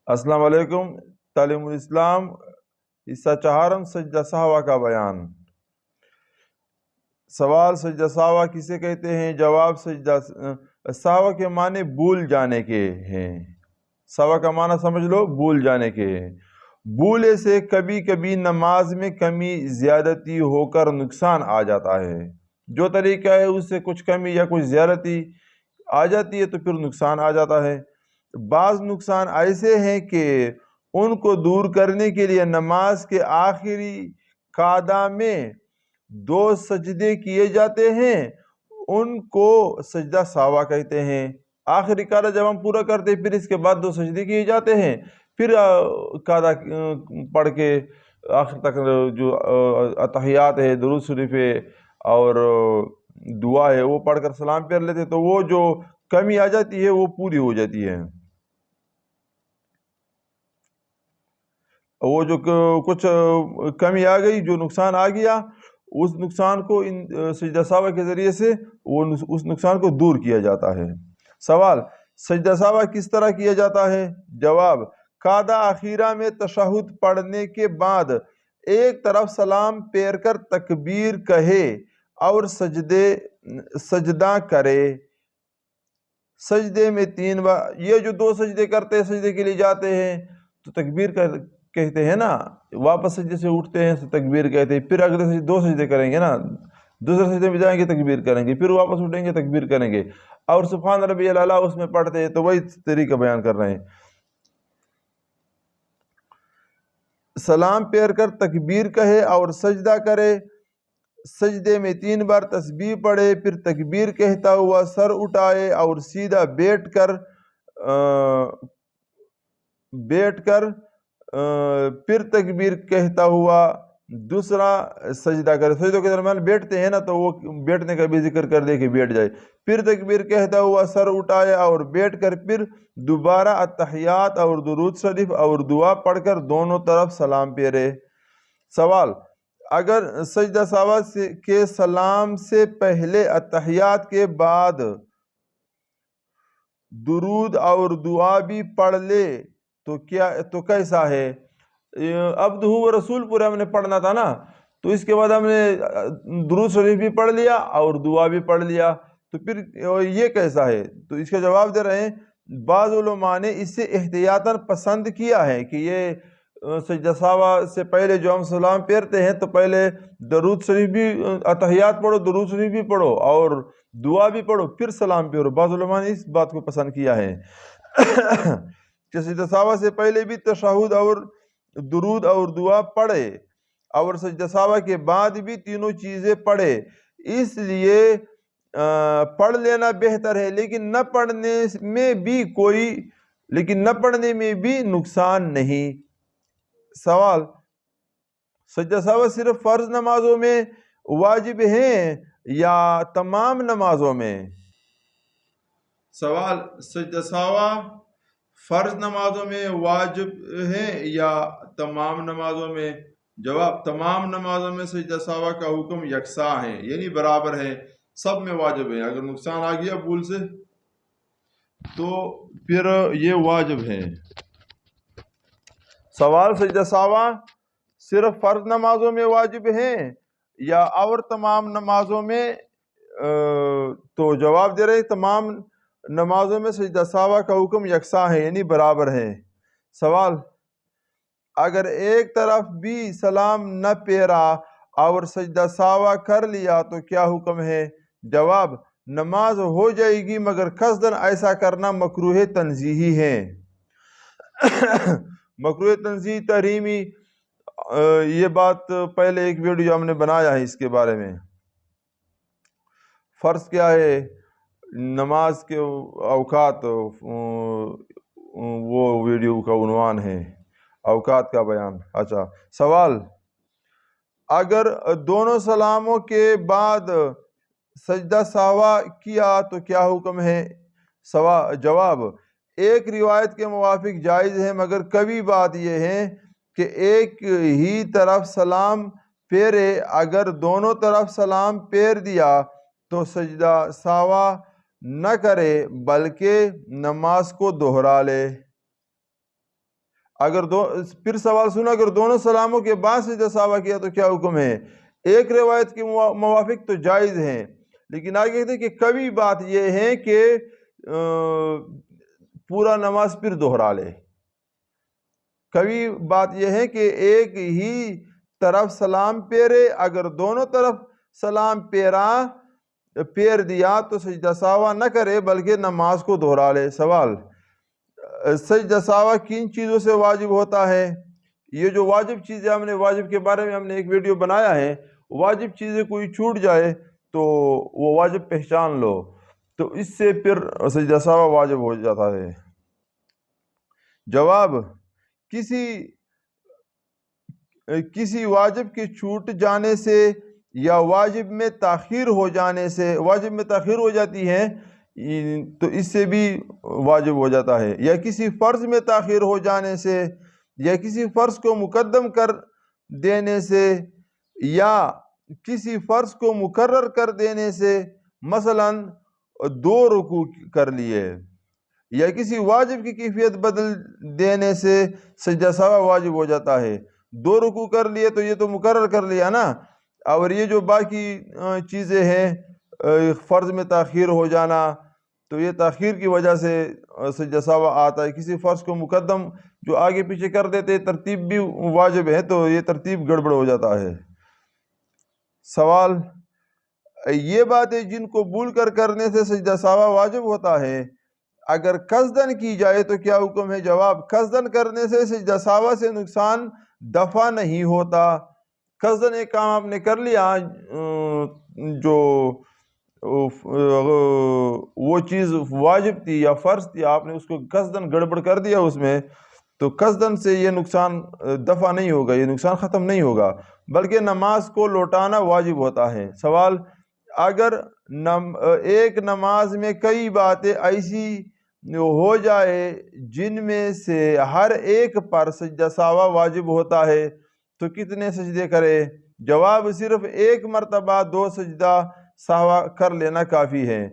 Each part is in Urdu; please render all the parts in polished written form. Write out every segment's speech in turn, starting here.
السلام علیکم۔ تعلیم الاسلام حصہ چہارم سجدہ سہوا کا بیان۔ سوال: سجدہ سہوا کسے کہتے ہیں؟ جواب: سجدہ سہوا کے معنی بھول جانے کے ہیں۔ سہوا کا معنی سمجھ لو، بھول جانے کے ہیں۔ بھولے سے کبھی کبھی نماز میں کمی زیادتی ہو کر نقصان آ جاتا ہے۔ جو طریقہ ہے اس سے کچھ کمی یا کچھ زیادتی آ جاتی ہے تو پھر نقصان آ جاتا ہے۔ بعض نقصان ایسے ہیں کہ ان کو دور کرنے کے لیے نماز کے آخری قعدہ میں 2 سجدے کیے جاتے ہیں، ان کو سجدہ سہوا کہتے ہیں۔ آخری قعدہ جب ہم پورا کرتے ہیں پھر اس کے بعد 2 سجدے کیے جاتے ہیں، پھر قعدہ پڑھ کے آخر تک جو اتحیات ہے، درود شریف ہے اور دعا ہے وہ پڑھ کر سلام پھیر لیتے، تو وہ جو کمی آ جاتی ہے وہ پوری ہو جاتی ہے۔ وہ جو کچھ کمی آ گئی، جو نقصان آ گیا، اس نقصان کو سجدہ سہوا کے ذریعے سے اس نقصان کو دور کیا جاتا ہے۔ سوال: سجدہ سہوا کس طرح کیا جاتا ہے؟ جواب: قعدہ اخیرہ میں تشہد پڑھنے کے بعد ایک طرف سلام پھیر کر تکبیر کہے اور سجدہ کرے۔ سجدے میں 3 بار، یہ جو 2 سجدے کرتے ہیں، سجدے کے لیے جاتے ہیں تو تکبیر کہتے ہیں نا، واپس سجدے سے اٹھتے ہیں تو تکبیر کہتے ہیں، پھر اگلے سجدے 2 سجدے کریں گے نا، دوسرے سجدے میں جائیں گے تکبیر کریں گے، پھر واپس اٹھیں گے تکبیر کریں گے، اور سبحان ربی الاعلیٰ اس میں پڑھتے ہیں، تو وہی طریقہ بیان کر رہے ہیں۔ سلام پھیر کر تکبیر کہے اور سجدہ کرے۔ سجدے میں 3 بار تسبیح پڑھے، پھر تکبیر کہتا ہوا سر اٹھائے اور سیدھا بیٹھ کر پھر تکبیر کہتا ہوا دوسرا سجدہ کرے۔ سجدوں کے درمیان بیٹھتے ہیں نا، تو وہ بیٹھنے کا بھی ذکر کر دے کہ بیٹھ جائے۔ پھر تکبیر کہتا ہوا سر اٹھائے اور بیٹھ کر پھر دوبارہ اتحیات اور درود شریف اور دعا پڑھ کر دونوں طرف سلام پھیرے۔ سوال: اگر سجدہ سہوا کے سلام سے پہلے اتحیات کے بعد درود اور دعا بھی پڑھ لے تو کیسا ہے؟ عبدہ و رسول پورا ہم نے پڑھنا تھا نا، تو اس کے بعد ہم نے درود شریف بھی پڑھ لیا اور دعا بھی پڑھ لیا، تو پھر یہ کیسا ہے؟ تو اس کا جواب دے رہے ہیں، بعض علماء نے اس سے احتیاطاً پسند کیا ہے کہ یہ سجدہ سہوا سے پہلے جو ہم سلام پھیرتے ہیں تو پہلے درود شریف بھی، اتحیات پڑھو، درود شریف بھی پڑھو اور دعا بھی پڑھو، پھر سلام پھیرو۔ بعض علماء نے اس بات کو پسند کیا ہے کہ سجدہ سہوا سے پہلے بھی تشہد اور درود اور دعا پڑھے اور سجدہ سہوا کے بعد بھی تینوں چیزیں پڑھے، اس لیے پڑھ لینا بہتر ہے، لیکن نہ پڑھنے میں بھی نقصان نہیں۔ سوال: سجدہ سہوا صرف فرض نمازوں میں واجب ہیں یا تمام نمازوں میں؟ سوال: سجدہ سہوا فرض نمازوں میں واجب ہے یا تمام نمازوں میں؟ جواب: تمام نمازوں میں سجدہ سہوا کا حکم یکساں ہے، یعنی برابر ہے، سب میں واجب ہے۔ اگر نقصان آ گیا بھول سے تو پھر یہ واجب ہے۔ سوال: سجدہ سہوا صرف فرض نمازوں میں واجب ہیں یا اور تمام نمازوں میں؟ تو جواب دے رہے تمام نمازوں میں سجدہ سہوا کا حکم یکساں ہے، یعنی برابر ہے۔ سوال: اگر ایک طرف بھی سلام نہ پھیرا اور سجدہ سہوا کر لیا تو کیا حکم ہے؟ جواب: نماز ہو جائے گی مگر قصداً ایسا کرنا مکروہ تنزیہی ہے۔ مکروہ تنزیہی تحریمی، یہ بات پہلے ایک ویڈیو ہم نے بنایا ہے اس کے بارے میں۔ فرض کیا ہے، نماز کے اوقات، وہ ویڈیو کا عنوان ہے اوقات کا بیان۔ اچھا، سوال: اگر دونوں سلاموں کے بعد سجدہ سہوا کیا تو کیا حکم ہے؟ جواب: ایک روایت کے موافق جائز ہے، مگر کبھی بات یہ ہے کہ ایک ہی طرف سلام پھیرے، اگر دونوں طرف سلام پھیر دیا تو سجدہ سہوا نہ کرے بلکہ نماز کو دہرا لے۔ اگر پھر سوال سنا، اگر دونوں سلاموں کے بعد سجدہ سہوا کیا تو کیا حکم ہے؟ ایک روایت کے موافق تو جائز ہیں، لیکن آگے کہتے ہیں کہ کبھی بات یہ ہے کہ پورا نماز پھر دوہرا لے۔ کبھی بات یہ ہے کہ ایک ہی طرف سلام پھیرے، اگر دونوں طرف سلام پھیر دیا تو سجدہ سہوا نہ کرے بلکہ نماز کو دوہرا لے۔ سوال، سجدہ سہوا کن چیزوں سے واجب ہوتا ہے؟ یہ جو واجب چیزیں ہم نے واجب کے بارے میں ہم نے ایک ویڈیو بنایا ہے، واجب چیزیں کوئی چھوٹ جائے تو وہ واجب پہچان لو، تو اس سے پھر سجدہ سہوا واجب ہو جاتا ہے۔ جواب، کسی واجب کے چھوٹ جانے سے یا واجب میں تاخیر ہو جانے سے، واجب میں تاخیر ہو جاتی ہے تو اس سے بھی واجب ہو جاتا ہے، یا کسی فرض میں تاخیر ہو جانے سے، یا کسی فرض کو مقدم کر دینے سے، یا کسی فرض کو مقرر کر دینے سے، مثلا 2 رکوع کر لیے، یا کسی واجب کی کیفیت بدل دینے سے سجدہ سہوا واجب ہو جاتا ہے۔ 2 رکوع کر لیے تو یہ تو مقرر کر لیا نا، اور یہ جو باقی چیزیں ہیں، فرض میں تاخیر ہو جانا، تو یہ تاخیر کی وجہ سے سجدہ سہوا آتا ہے۔ کسی فرض کو مقدم جو آگے پیچھے کر دیتے، ترتیب بھی واجب ہے تو یہ ترتیب گڑبڑ ہو جاتا ہے۔ سوال، یہ باتیں جن کو بھول کر کرنے سے سجدہ سہوا واجب ہوتا ہے، اگر قصدن کی جائے تو کیا حکم ہے؟ جواب، قصدن کرنے سے سجدہ سہوا سے نقصان دفع نہیں ہوتا۔ قصدن ایک کام آپ نے کر لیا، جو وہ چیز واجب تھی یا فرض تھی، آپ نے اس کو قصدن گڑبڑ کر دیا اس میں، تو قصدن سے یہ نقصان دفع نہیں ہوگا، یہ نقصان ختم نہیں ہوگا، بلکہ نماز کو لوٹانا واجب ہوتا ہے۔ سوال، اگر ایک نماز میں کئی باتیں ایسی ہو جائے جن میں سے ہر ایک پر سجدہ سہوا واجب ہوتا ہے تو کتنے سجدے کرے؟ جواب، صرف ایک مرتبہ 2 سجدہ سہوا کر لینا کافی ہے۔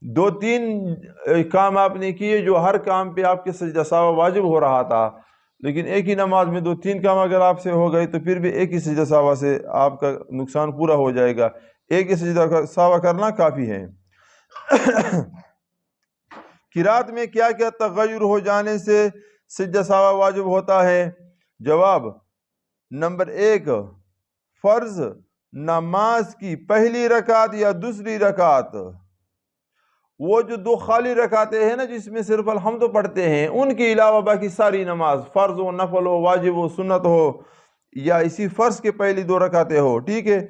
2-3 کام آپ نے کیے جو ہر کام پہ آپ کے سجدہ سہوا واجب ہو رہا تھا، لیکن ایک ہی نماز میں 2-3 کام اگر آپ سے ہو گئے تو پھر بھی ایک ہی سجدہ سہوا سے آپ کا نقصان پورا ہو جائے گا، ایک ہی سجدہ سہوا کرنا کافی ہے۔ قرات میں کیا کیا تغیر ہو جانے سے سجدہ سہوا واجب ہوتا ہے؟ جواب، نمبر 1، فرض نماز کی پہلی رکعت یا دوسری رکعت، وہ جو 2 خالی رکعتیں ہیں نا جس میں صرف الحمد پڑھتے ہیں، ان کے علاوہ باقی ساری نماز، فرض ہو، نفل ہو، واجب ہو، سنت ہو، یا اسی فرض کے پہلی 2 رکعتیں ہو، ٹھیک ہے،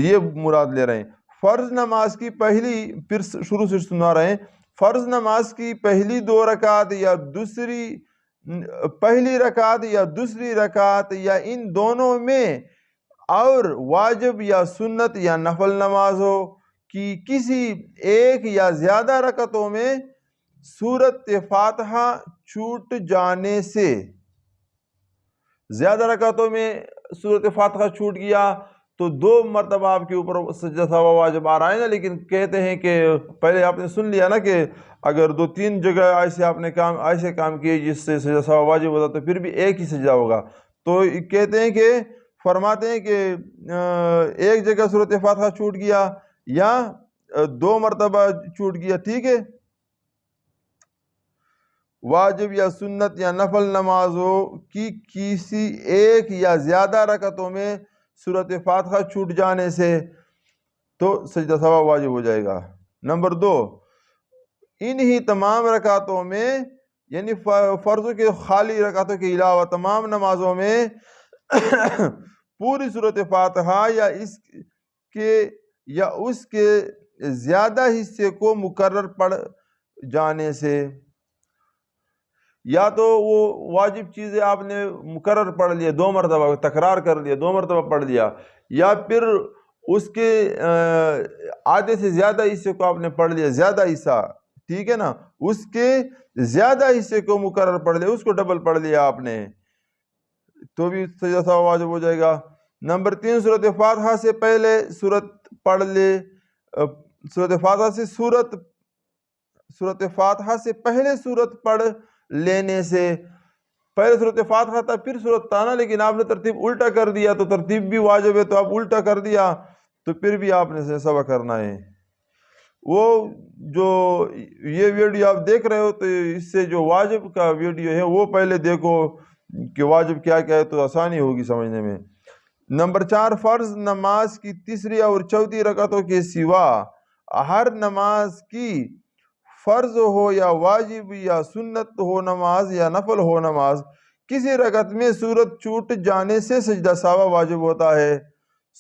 یہ مراد لے رہے ہیں۔ فرض نماز کی پہلی، پھر شروع سے سنا رہے ہیں، فرض نماز کی پہلی 2 رکعت یا پہلی رکعت یا دوسری رکعت یا ان دونوں میں، اور واجب یا سنت یا نفل نمازوں کی کسی ایک یا زیادہ رکعتوں میں سورۃ فاتحہ چھوٹ جانے سے، زیادہ رکعتوں میں سورۃ فاتحہ چھوٹ گیا تو 2 مرتبہ آپ کے اوپر سجدہ سہوا واجب آ رہا ہے نا، لیکن کہتے ہیں کہ پہلے آپ نے سن لیا نا کہ اگر 2-3 جگہ ایسے آپ نے ایسے کام کیے جس سے سجدہ سہوا واجب ہوتا تو پھر بھی ایک ہی سجدہ ہوگا، تو کہتے ہیں کہ فرماتے ہیں کہ ایک جگہ سورۃ فاتحہ چھوٹ گیا یا 2 مرتبہ چھوٹ گیا، ٹھیک ہے، واجب یا سنت یا نفل نمازوں کی کسی ایک یا زیادہ رکعتوں میں سورۃ فاتحہ چھوٹ جانے سے تو سجدہ سہوا واجب ہو جائے گا۔ نمبر 2، انہی تمام رکعتوں میں، یعنی فرضوں کے خالی رکعتوں کے علاوہ تمام نمازوں میں پوری سورۃ فاتحہ یا اس کے زیادہ حصے کو مکرر پڑھ جانے سے، یا تو وہ واجب چیزیں آپ نے مکرر پڑھ لیا 2 مرتبہ، تکرار کر لیا 2 مرتبہ پڑھ لیا، یا پھر اس کے آدھے سے زیادہ حصے کو آپ نے پڑھ لیا، زیادہ حصہ، ٹھیک ہے نا، اس کے زیادہ حصے کو مکرر پڑھ لیا، اس کو ڈبل پڑھ لیا آپ نے، تو بھی سجدہ سہوا واجب ہو جائے گا۔ نمبر 3، سورۃ فاتحہ سے پہلے سورت پڑھ لے، سورۃ فاتحہ سے پہلے سورت پڑھ لینے سے پہلے صورت فاتحہ تھا پھر صورت تانا، لیکن آپ نے ترتیب الٹا کر دیا، تو ترتیب بھی واجب ہے، تو آپ الٹا کر دیا تو پھر بھی آپ نے سبق کرنا ہے۔ وہ جو یہ ویڈیو آپ دیکھ رہے ہو تو اس سے جو واجب کا ویڈیو ہے وہ پہلے دیکھو کہ واجب کیا کیا ہے، تو آسانی ہوگی سمجھنے میں۔ نمبر 4، فرض نماز کی تیسری اور چوتھی رکعتوں کے سوا ہر نماز کی، فرض ہو یا واجب یا سنت ہو نماز یا نفل ہو نماز، کسی رکعت میں سورت چھوٹ جانے سے سجدہ سہو واجب ہوتا ہے۔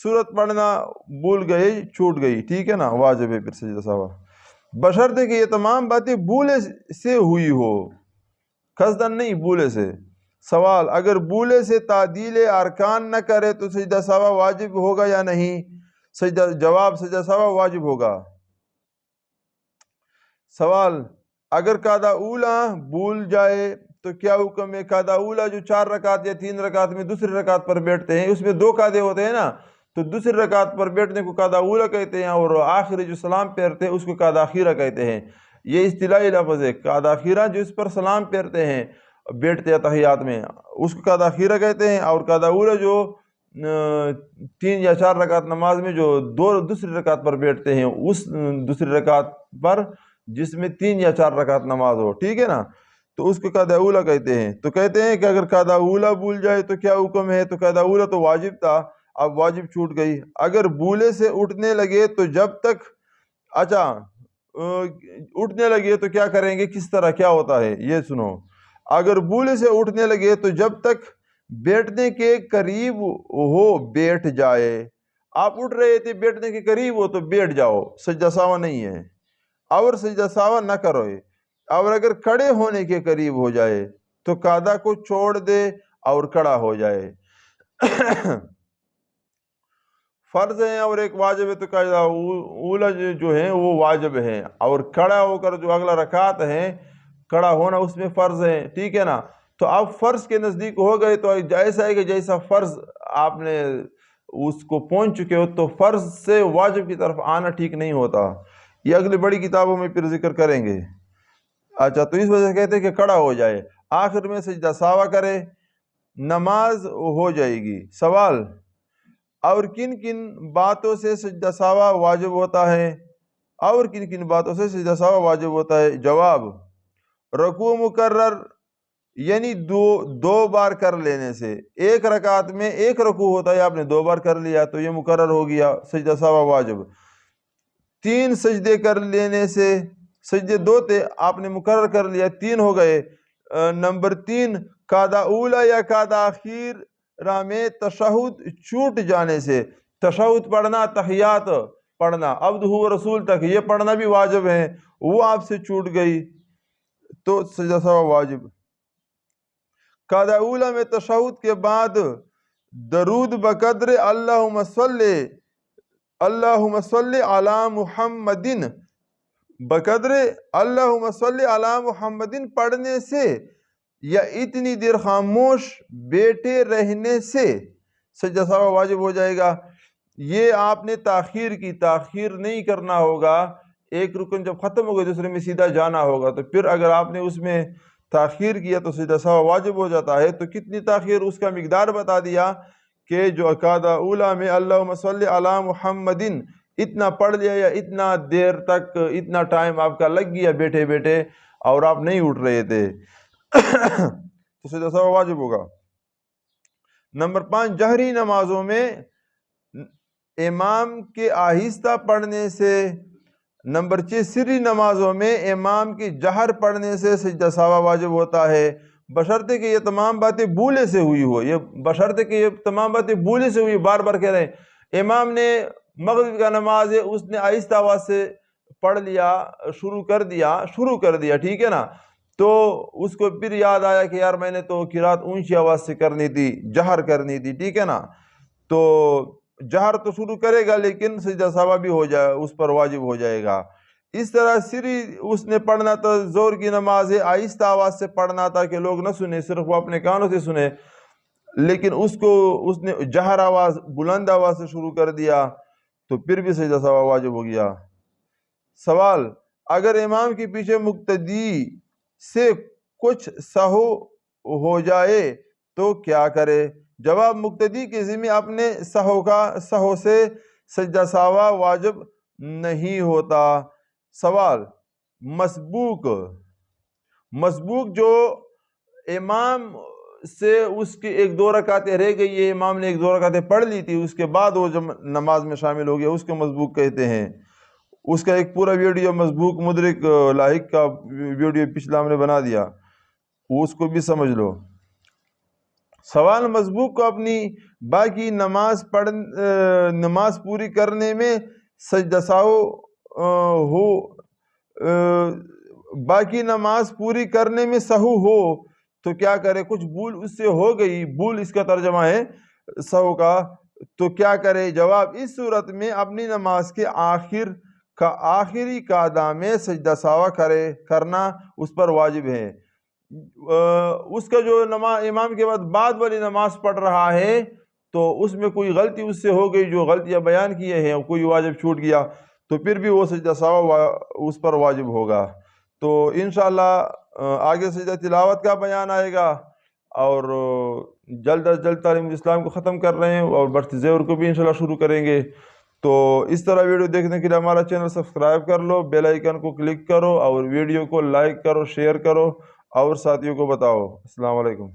سورت پڑھنا بھول گئے، چھوٹ گئی، ٹھیک ہے نا، واجب ہے پھر سجدہ سہو، بشرطے کہ یہ تمام باتیں بھولے سے ہوئی ہو، قصدن نہیں، بھولے سے۔ سوال، اگر بھولے سے تعدیل ارکان نہ کرے تو سجدہ سہو واجب ہوگا یا نہیں؟ جواب، سجدہ سہو واجب ہوگا۔ سوال، اگر قاعدہ اولا بھول جائے تو کیا حکم ہے؟ قاعدہ اولا جو 4 رکعت یا 3 رکعت میں دوسری رکعت پر بیٹھتے ہیں، اس میں 2 قاعدے ہوتے ہیں نا، تو دوسری رکعت پر بیٹھنے کو قاعدہ اولا کہتے ہیں، اور آخری جو سلام پھیرتے ہیں اس کو قاعدہ اخیرہ کہتے ہیں۔ یہ اصطلاحی لفظ ہے، قاعدہ اخیرہ جو اس پر سلام پھیرتے ہیں بیٹھتے ہیں تحیات میں، اس کو قاعدہ اخیرہ کہتے ہیں، اور قاعدہ اولا جو 3 یا 4 رکعت نماز میں جو دوسری رکعت پر بیٹھتے ہیں، اس دوسری رکعت پر جس میں 3 یا 4 رکعت نماز ہو، ٹھیک ہے نا، تو اس کو قاعدہ اولا کہتے ہیں۔ تو کہتے ہیں کہ اگر قاعدہ اولا بھول جائے تو کیا حکم ہے؟ تو قاعدہ اولا تو واجب تھا، اب واجب چھوٹ گئی۔ اگر بھولے سے اٹھنے لگے تو جب تک، اچھا اٹھنے لگے تو کیا کریں گے، کس طرح کیا ہوتا ہے یہ سنو۔ اگر بھولے سے اٹھنے لگے تو جب تک بیٹھنے کے قریب ہو بیٹھ جائے۔ آپ اٹھ رہے تھے، بیٹھنے کے قریب ہو تو بیٹھ جاؤ، سجدہ سہو نہیں ہے، اور سجدہ سہو نہ کرو۔ اور اگر کھڑے ہونے کے قریب ہو جائے تو قاعدہ کو چھوڑ دے اور کھڑا ہو جائے۔ فرض ہیں اور ایک واجب ہے، تو قاعدہ اولا جو ہے وہ واجب ہے، اور کھڑا ہو کر جو اگلا رکعت ہے کھڑا ہونا اس میں فرض ہے، ٹھیک ہے نا۔ تو آپ فرض کے نزدیک ہو گئے تو جیسا ہے کہ جیسا فرض آپ نے اس کو پہنچ چکے ہو، تو فرض سے واجب کی طرف آنا ٹھیک نہیں ہوتا، یہ اگلی بڑی کتابوں میں پھر ذکر کریں گے۔ اچھا، تو اس وجہ سے کہتے ہیں کہ کھڑا ہو جائے، آخر میں سجدہ سہو کرے، نماز ہو جائے گی۔ سوال، اور کن کن باتوں سے سجدہ سہو واجب ہوتا ہے؟ اور کن کن باتوں سے سجدہ سہو واجب ہوتا ہے؟ جواب، رکوع مکرر یعنی دو بار کر لینے سے، ایک رکعت میں ایک رکوع ہوتا ہے، آپ نے 2 بار کر لیا تو یہ مکرر ہو گیا، سجدہ سہو واجب۔ 3 سجدے کر لینے سے، سجدے 2 تھے آپ نے مکرر کر لیا، 3 ہو گئے۔ نمبر 3، قاعدہ اولا یا قاعدہ اخیرہ میں تشہد چھوٹ جانے سے، تشہد پڑھنا، تحیات پڑھنا، عبدہ و رسول تک یہ پڑھنا بھی واجب ہے، وہ آپ سے چھوٹ گئی تو سجدہ سہو واجب۔ قاعدہ اولا میں تشہد کے بعد درود بقدر اللہم صلی علی محمد، بقدر اللہم صلی علی محمد پڑھنے سے یا اتنی دیر خاموش بیٹھے رہنے سے سجدہ سہو واجب ہو جائے گا۔ یہ آپ نے تاخیر کی، تاخیر نہیں کرنا ہوگا، ایک رکن جب ختم ہو گئے دوسرے میں سیدھا جانا ہوگا، تو پھر اگر آپ نے اس میں تاخیر کیا تو سجدہ سہو واجب ہو جاتا ہے۔ تو کتنی تاخیر، اس کا مقدار بتا دیا کہ جو قاعدہ اولا میں اللہم صلی علی محمد اتنا پڑھ لیا، یا اتنا دیر تک، اتنا ٹائم آپ کا لگ گیا بیٹھے بیٹھے اور آپ نہیں اٹھ رہے تھے تو سجدہ سہو واجب ہوگا۔ نمبر 5، جہری نمازوں میں امام کے آہستہ پڑھنے سے۔ نمبر 6، سری نمازوں میں امام کی جہر پڑھنے سے سجدہ سہو واجب ہوتا ہے، بشرطے کہ یہ تمام باتیں بھولے سے ہوئی ہو۔ یہ بشرطے کہ یہ تمام باتیں بھولے سے ہوئی، بار بار کہہ رہے ہیں۔ امام نے مغرب کا نماز ہے، اس نے آہستہ آواز سے پڑھ لیا، شروع کر دیا، ٹھیک ہے نا، تو اس کو پھر یاد آیا کہ یار میں نے تو قرات اونچی آواز سے کرنی تھی، جہر کرنی تھی، ٹھیک ہے نا، تو جہر تو شروع کرے گا لیکن سجدہ سہو بھی ہو جائے، اس پر واجب ہو جائے گا۔ اس طرح سری اس نے پڑھنا تو زور کی نماز ہے، آہستہ آواز سے پڑھنا تھا کہ لوگ نہ سنیں، صرف وہ اپنے کانوں سے سنیں، لیکن اس نے جہر آواز، بلند آواز سے شروع کر دیا تو پھر بھی سجدہ سہو واجب ہو گیا۔ سوال، اگر امام کے پیچھے مقتدی سے کچھ سہو ہو جائے تو کیا کرے؟ جواب: مقتدی کے ذمہ اپنے سہو سے سجدہ ساوا واجب نہیں ہوتا۔ سوال: مسبوق جو امام سے اس کی 1-2 رکعتیں رہ گئی ہے، امام نے 1-2 رکعتیں پڑھ لی تھی، اس کے بعد وہ جب نماز میں شامل ہو گیا، اس کو مسبوق کہتے ہیں۔ اس کا ایک پورا ویڈیو مسبوق مدرک لاحق کا ویڈیو پچھلا ہم نے بنا دیا، اس کو بھی سمجھ لو۔ سوال: مسبوق کو اپنی باقی نماز پوری کرنے میں سجدہ سہو باقی نماز پوری کرنے میں سہو ہو تو کیا کرے؟ کچھ بھول اس سے ہو گئی، بھول اس کا ترجمہ ہے سہو کا، تو کیا کرے؟ جواب: اس صورت میں اپنی نماز کے آخری قعدہ میں سجدہ سہو کرنا اس پر واجب ہے۔ اس کا جو امام کے بعد والی نماز پڑھ رہا ہے تو اس میں کوئی غلطی اس سے ہو گئی، جو غلطیاں بیان کیے ہیں، کوئی واجب چھوٹ گیا تو پھر بھی وہ سجدہ سہو اس پر واجب ہوگا۔ تو انشاءاللہ آگے سجدہ تلاوت کا بیان آئے گا، اور جلد از جلد تعلیم اسلام کو ختم کر رہے ہیں اور برت زیور کو بھی انشاءاللہ شروع کریں گے۔ تو اس طرح ویڈیو دیکھنے کے لیے ہمارا چینل سبسکرائب کر لو، بیل آئیکن کو کلک کرو اور ویڈیو کو لائک کرو، شیئر کرو اور ساتھیوں کو بتاؤ۔ السلام علیکم۔